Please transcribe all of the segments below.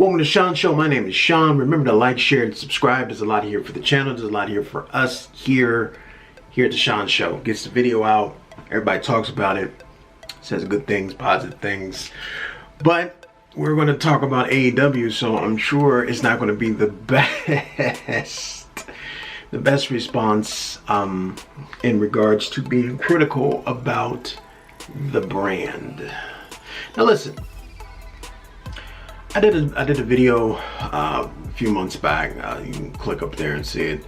Welcome to Sean Show. My name is Sean. Remember to like, share, and subscribe. There's a lot here for the channel. There's a lot here for us here at the Sean Show. Gets the video out. Everybody talks about it. Says good things, positive things. But we're going to talk about AEW, so I'm sure it's not going to be the best response in regards to being critical about the brand. Now listen. I did a video a few months back. You can click up there and see it,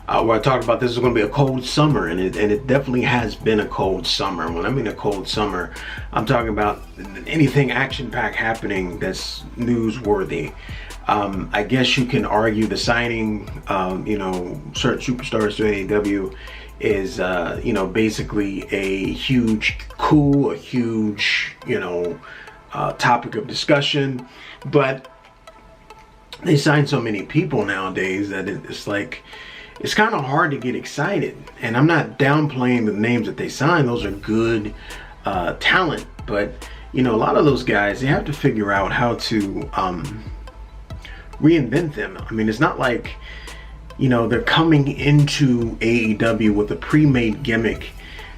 where I talked about this is going to be a cold summer, and it definitely has been a cold summer. When I mean a cold summer, I'm talking about anything action-packed happening that's newsworthy. I guess you can argue the signing, certain superstars to AEW is, basically a huge coup, a huge, topic of discussion. But they sign so many people nowadays that it's like, it's kind of hard to get excited. And I'm not downplaying the names that they sign. Those are good talent. But, a lot of those guys, they have to figure out how to reinvent them. I mean, it's not like, they're coming into AEW with a pre-made gimmick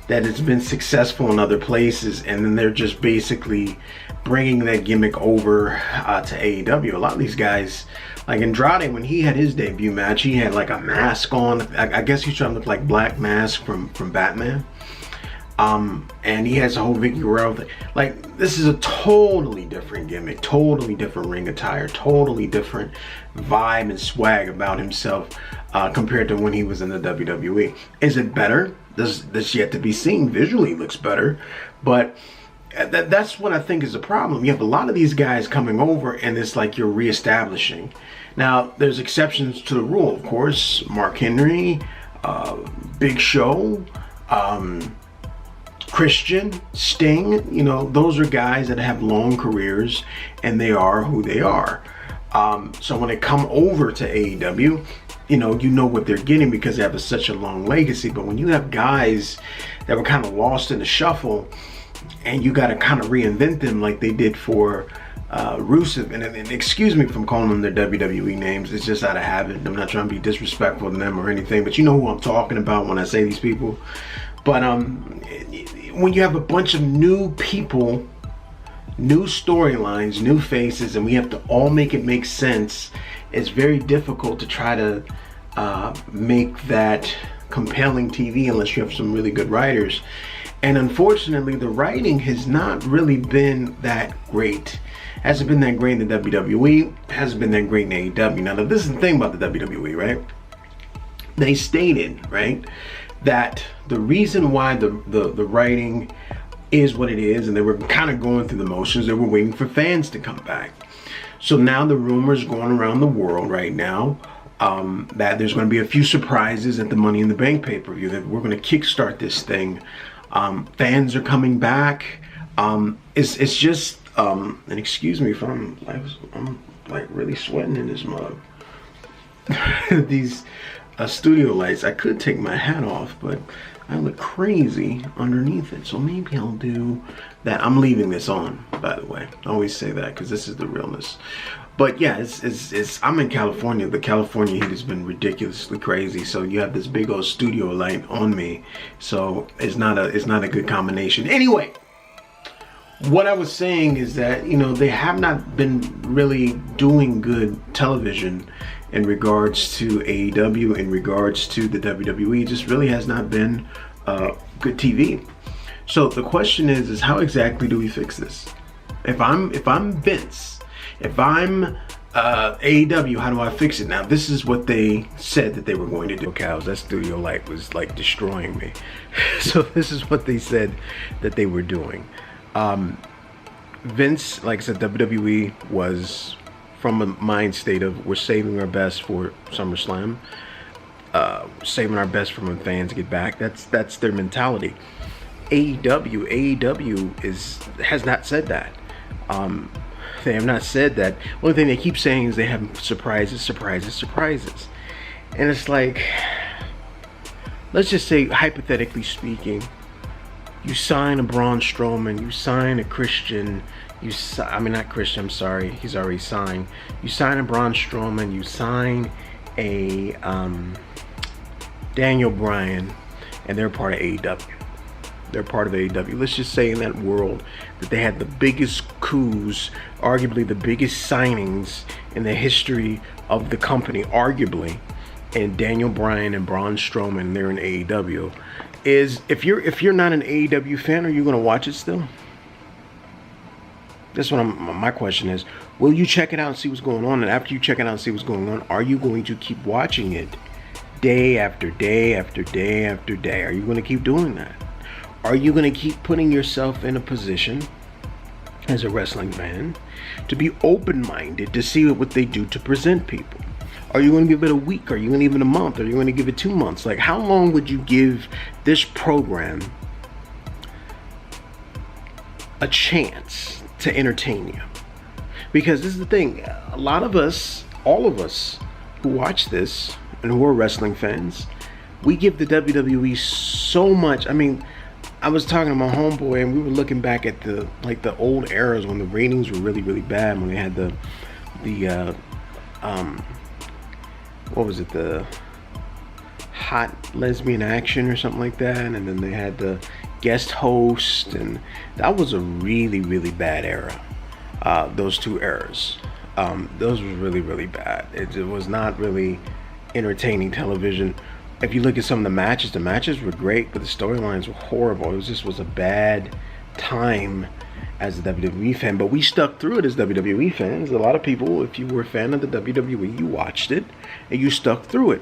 that has been successful in other places, and then they're just basically bringing that gimmick over to AEW. A lot of these guys, like Andrade, when he had his debut match, he had like a mask on. I guess he's trying to look like Black Mask from Batman. And he has a whole Vicky Guerrero thing. Like, this is a totally different gimmick, totally different ring attire, totally different vibe and swag about himself compared to when he was in the WWE. Is it better? That's yet to be seen. Visually looks better, but that's what I think is the problem. You have a lot of these guys coming over, and it's like you're reestablishing. Now, there's exceptions to the rule, of course. Mark Henry, Big Show, Christian, Sting, those are guys that have long careers, and they are who they are. So when they come over to AEW, you know what they're getting because they have such a long legacy. But when you have guys that were kind of lost in the shuffle, and you got to kind of reinvent them like they did for Rusev, and excuse me from calling them their WWE names, it's just out of habit. I'm not trying to be disrespectful to them or anything, but you know who I'm talking about when I say these people. But when you have a bunch of new people, new storylines, new faces, and we have to all make it make sense, it's very difficult to try to make that compelling TV unless you have some really good writers. And unfortunately, the writing has not really been that great. Hasn't been that great in the WWE, hasn't been that great in AEW. Now, this is the thing about the WWE, right? They stated, right, that the reason why the writing is what it is, and they were kind of going through the motions, they were waiting for fans to come back. So now the rumors going around the world right now that there's going to be a few surprises at the Money in the Bank pay-per-view, that we're going to kickstart this thing. Fans are coming back. It's just and excuse me if I'm like really sweating in this mug. These studio lights. I could take my hat off, but I look crazy underneath it. So maybe I'll do that. I'm leaving this on, by the way. I always say that because this is the realness. But yeah, I'm in California. The California heat has been ridiculously crazy. So you have this big old studio light on me. So it's not a good combination. Anyway, what I was saying is that, they have not been really doing good television in regards to AEW, in regards to the WWE. It just really has not been good TV. So the question is how exactly do we fix this? If I'm Vince, if I'm AEW, how do I fix it? Now, this is what they said that they were going to do. Cows, that studio light was like destroying me. So this is what they said that they were doing. Vince, like I said, WWE was from a mind state of we're saving our best for SummerSlam, saving our best for when fans get back. That's their mentality. AEW has not said that. They have not said that. One thing they keep saying is they have surprises. And it's like, let's just say, hypothetically speaking, you sign a Braun Strowman, you sign a Christian, I mean, not Christian, I'm sorry, he's already signed. You sign a Braun Strowman, you sign a Daniel Bryan, and they're part of AEW. They're part of AEW. Let's just say in that world that they had the biggest coups, arguably the biggest signings in the history of the company, arguably, and Daniel Bryan and Braun Strowman, they're in AEW. If you're not an AEW fan, are you going to watch it still? That's what my question is. Will you check it out and see what's going on? And after you check it out and see what's going on, are you going to keep watching it day after day after day after day? Are you going to keep doing that? Are you going to keep putting yourself in a position as a wrestling fan to be open-minded to see what they do to present people? Are you going to give it a week? Are you going to give it a month? Are you going to give it 2 months? Like, how long would you give this program a chance to entertain you? Because this is the thing, a lot of us, all of us who watch this and who are wrestling fans, we give the WWE so much. I mean, I was talking to my homeboy and we were looking back at the old eras when the ratings were really, really bad, when they had the what was it, the hot lesbian action or something like that, and then they had the guest host, and that was a really, really bad era. Those two eras, those were really, really bad. It was not really entertaining television. If you look at some of the matches were great, but the storylines were horrible. It was a bad time as a WWE fan, but we stuck through it as WWE fans. A lot of people, if you were a fan of the WWE, you watched it and you stuck through it.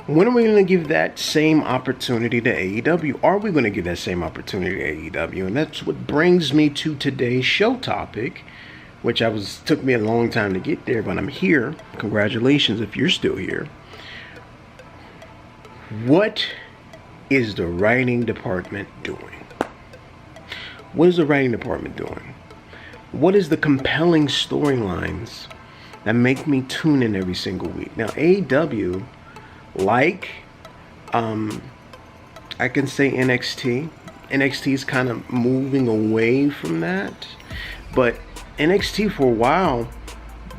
When are we going to give that same opportunity to AEW? Are we going to give that same opportunity to AEW? And that's what brings me to today's show topic, which took me a long time to get there, but I'm here. Congratulations if you're still here. What is the writing department doing? What is the writing department doing? What is the compelling storylines that make me tune in every single week? Now, AEW, like, I can say NXT. NXT is kind of moving away from that. But NXT for a while,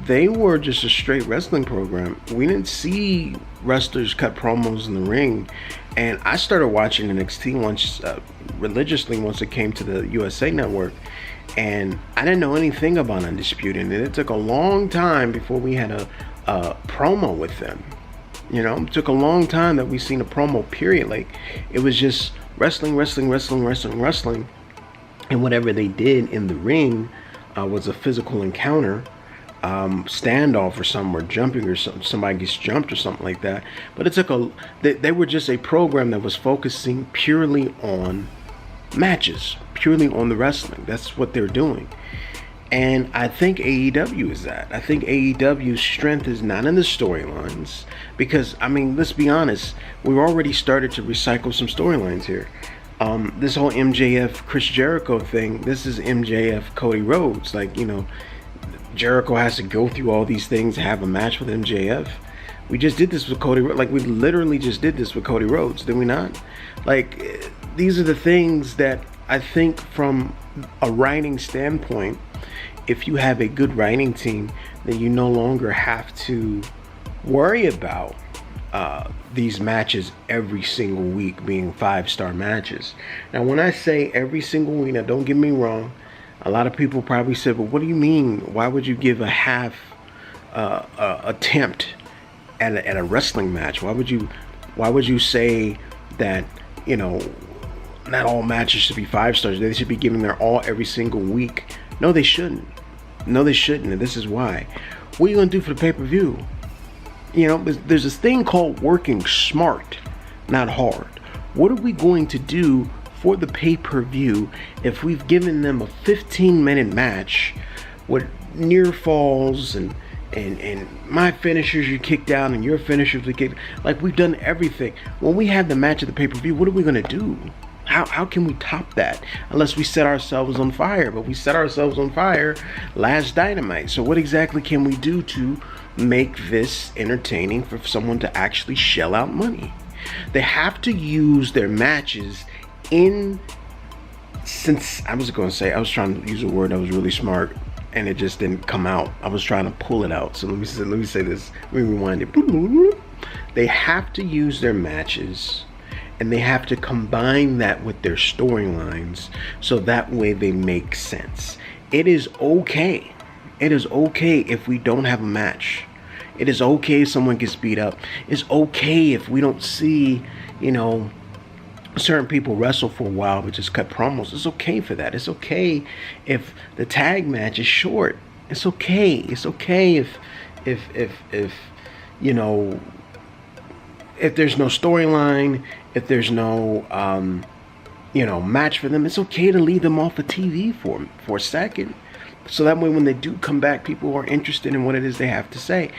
they were just a straight wrestling program. We didn't see wrestlers cut promos in the ring. And I started watching NXT religiously once it came to the USA Network. And I didn't know anything about Undisputed. And it took a long time before we had a promo with them. You know, it took a long time that we seen a promo, period. Like, it was just wrestling. And whatever they did in the ring was a physical encounter. Standoff or something, or jumping or something, somebody gets jumped or something like that. But it took they were just a program that was focusing purely on matches, purely on the wrestling. That's what they're doing. And I think AEW is that. I think AEW's strength is not in the storylines, because, I mean, let's be honest, we've already started to recycle some storylines here. This whole MJF Chris Jericho thing, this is MJF Cody Rhodes. Like, you know, Jericho has to go through all these things, have a match with MJF. We just did this with Cody. Like, we literally just did this with Cody Rhodes, did we not? Like, these are the things that I think from a writing standpoint, if you have a good writing team, then you no longer have to worry about these matches every single week being 5-star matches. Now, when I say every single week, now don't get me wrong, a lot of people probably said, "But what do you mean? Why would you give a half attempt at a wrestling match? Why would you say that, you know, not all matches should be 5 stars? They should be giving their all every single week." No, they shouldn't. And this is why. What are you gonna do for the pay-per-view? You know, there's this thing called working smart, not hard. What are we going to do for the pay-per-view if we've given them a 15-minute match with near falls and my finishers you kicked out and your finishers we kicked? Like, we've done everything. When we have the match at the pay-per-view, what are we going to do? How can we top that? Unless we set ourselves on fire. But we set ourselves on fire last Dynamite. So what exactly can we do to make this entertaining for someone to actually shell out money? They have to use their matches in since I was trying to use a word that was really smart and it just didn't come out. I was trying to pull it out. So let me say this. Let me rewind it. They have to use their matches and they have to combine that with their storylines so that way they make sense. It is okay. It is okay if we don't have a match. It is okay if someone gets beat up. It's okay if we don't see, certain people wrestle for a while but just cut promos. It's okay for that. It's okay if the tag match is short. It's okay. It's okay if if there's no storyline, if there's no match for them. It's okay to leave them off of TV for a second. So that way when they do come back, people are interested in what it is they have to say.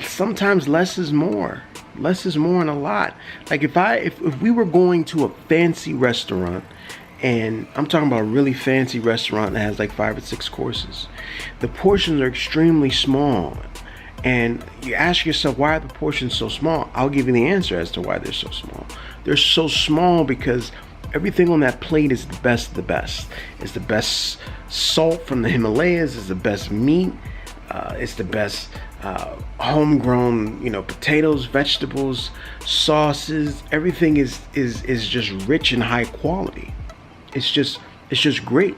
Sometimes less is more. Less is more and a lot. Like if we were going to a fancy restaurant, and I'm talking about a really fancy restaurant that has like 5 or 6 courses, the portions are extremely small. And you ask yourself, why are the portions so small? I'll give you the answer as to why they're so small. They're so small because everything on that plate is the best of the best. It's the best salt from the Himalayas. It's the best meat. It's the best homegrown, potatoes, vegetables, sauces. Everything is just rich and high quality. It's just great.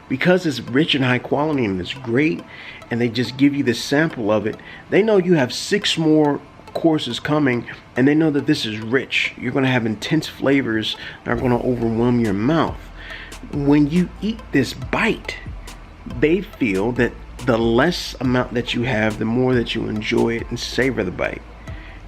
Because it's rich and high quality and it's great, and they just give you the sample of it. They know you have 6 more courses coming, and they know that this is rich. You're going to have intense flavors that are going to overwhelm your mouth. When you eat this bite, they feel that the less amount that you have, the more that you enjoy it and savor the bite.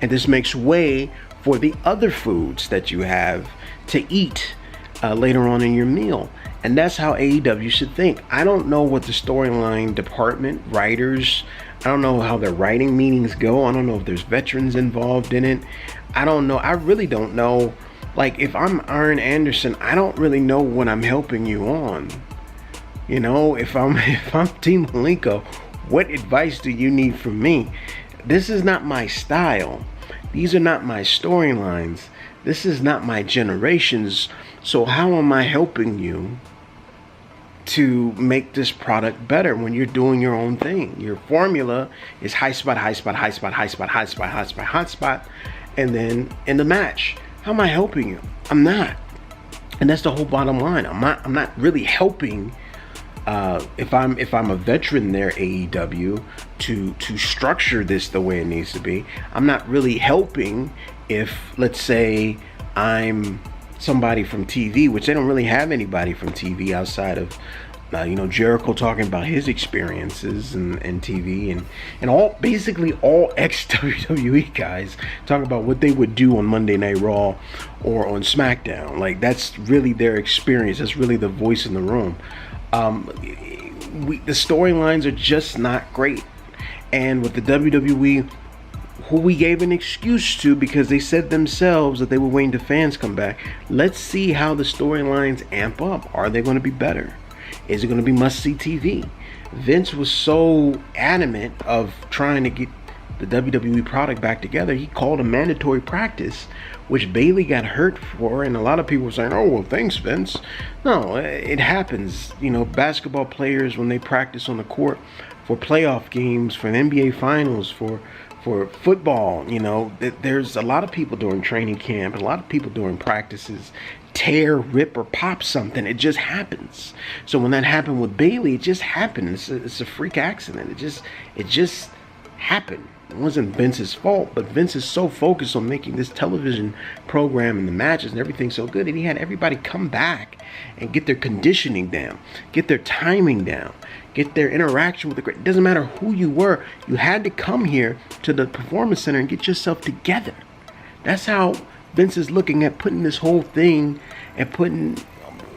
And this makes way for the other foods that you have to eat later on in your meal. And that's how AEW should think. I don't know what the storyline department, writers, I don't know how their writing meetings go. I don't know if there's veterans involved in it. I don't know. I really don't know. Like, if I'm Arn Anderson, I don't really know what I'm helping you on. If I'm Team Malenko, what advice do you need from me? This is not my style. These are not my storylines. This is not my generations. So how am I helping you to make this product better when you're doing your own thing? Your formula is high spot, high spot, high spot, high spot, high spot, high spot, high spot, and then in the match. How am I helping you? I'm not. And that's the whole bottom line. I'm not really helping. If I'm a veteran there, AEW, to structure this the way it needs to be, I'm not really helping if, let's say, I'm somebody from TV, which they don't really have anybody from TV outside of Jericho talking about his experiences and TV, and basically all ex-WWE guys talking about what they would do on Monday Night Raw or on SmackDown. Like, that's really their experience. That's really the voice in the room. The storylines are just not great. And with the WWE, who we gave an excuse to because they said themselves that they were waiting to fans come back, let's see how the storylines amp up. Are they going to be better? Is it going to be must-see TV? Vince was so adamant of trying to get the WWE product back together, he called a mandatory practice, which Bayley got hurt for, and a lot of people were saying, oh, well, thanks, Vince. No, it happens. Basketball players, when they practice on the court for playoff games, for the NBA Finals, for football, there's a lot of people during training camp, a lot of people during practices tear, rip, or pop something. It just happens. So when that happened with Bayley, it just happened. It's a freak accident. It just happened. It wasn't Vince's fault, but Vince is so focused on making this television program and the matches and everything so good that he had everybody come back and get their conditioning down, get their timing down, get their interaction with the crowd. It doesn't matter who you were. You had to come here to the Performance Center and get yourself together. That's how Vince is looking at putting this whole thing and putting,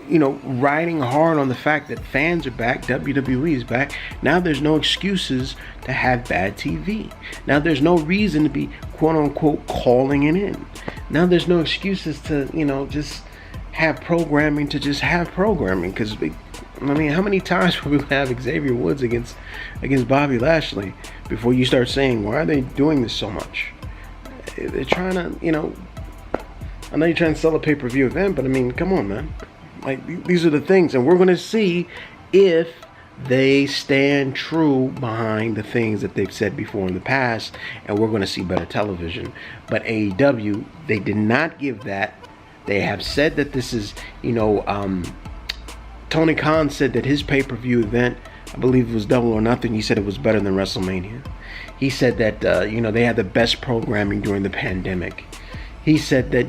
riding hard on the fact that fans are back, WWE is back. Now there's no excuses to have bad TV. Now there's no reason to be quote unquote calling it in. Now there's no excuses to, just have programming to just have programming. Because, how many times will we have Xavier Woods against Bobby Lashley before you start saying, why are they doing this so much? They're trying to, I know you're trying to sell a pay-per-view event, but come on, man. Like, these are the things, and we're going to see if they stand true behind the things that they've said before in the past, and we're going to see better television. But AEW, they did not give that. They have said that this is, Tony Khan said that his pay-per-view event, I believe it was Double or Nothing, he said it was better than WrestleMania. He said that, they had the best programming during the pandemic. He said that,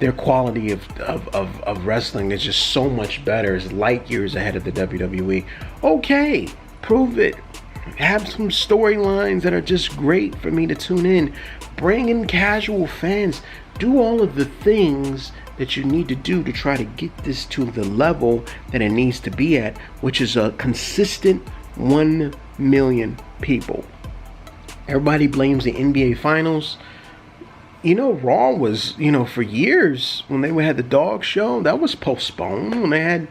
their quality of wrestling is just so much better. It's light years ahead of the WWE. Okay, prove it. Have some storylines that are just great for me to tune in. Bring in casual fans. Do all of the things that you need to do to try to get this to the level that it needs to be at, which is a consistent 1 million people. Everybody blames the NBA Finals. Raw was, for years, when they had the dog show, that was postponed. When they had,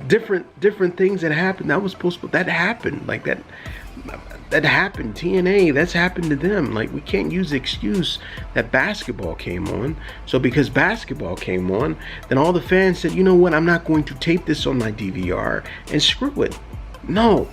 different things that happened, that was postponed. That happened. Like, that happened. TNA, that's happened to them. Like, we can't use the excuse that basketball came on. So because basketball came on, then all the fans said, you know what, I'm not going to tape this on my DVR, and screw it. No,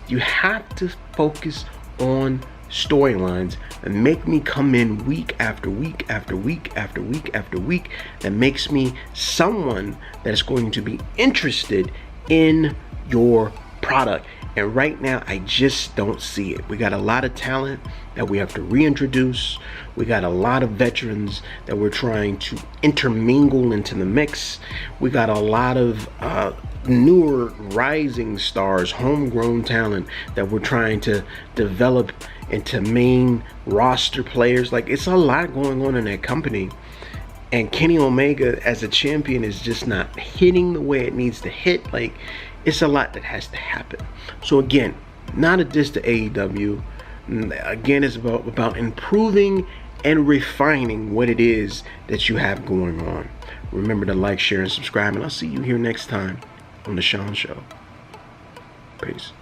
you have to focus on storylines and make me come in week after week after week after week after week. That makes me someone that is going to be interested in your product. And right now, I just don't see it. We got a lot of talent that we have to reintroduce. We got a lot of veterans that we're trying to intermingle into the mix. We got a lot of newer rising stars, homegrown talent that we're trying to develop into main roster players. Like, it's a lot going on in that company. And Kenny Omega as a champion is just not hitting the way it needs to hit. Like, it's a lot that has to happen. So again, not a diss to AEW. Again, it's about improving and refining what it is that you have going on. Remember to like, share, and subscribe, and I'll see you here next time on The Sean Show. Peace.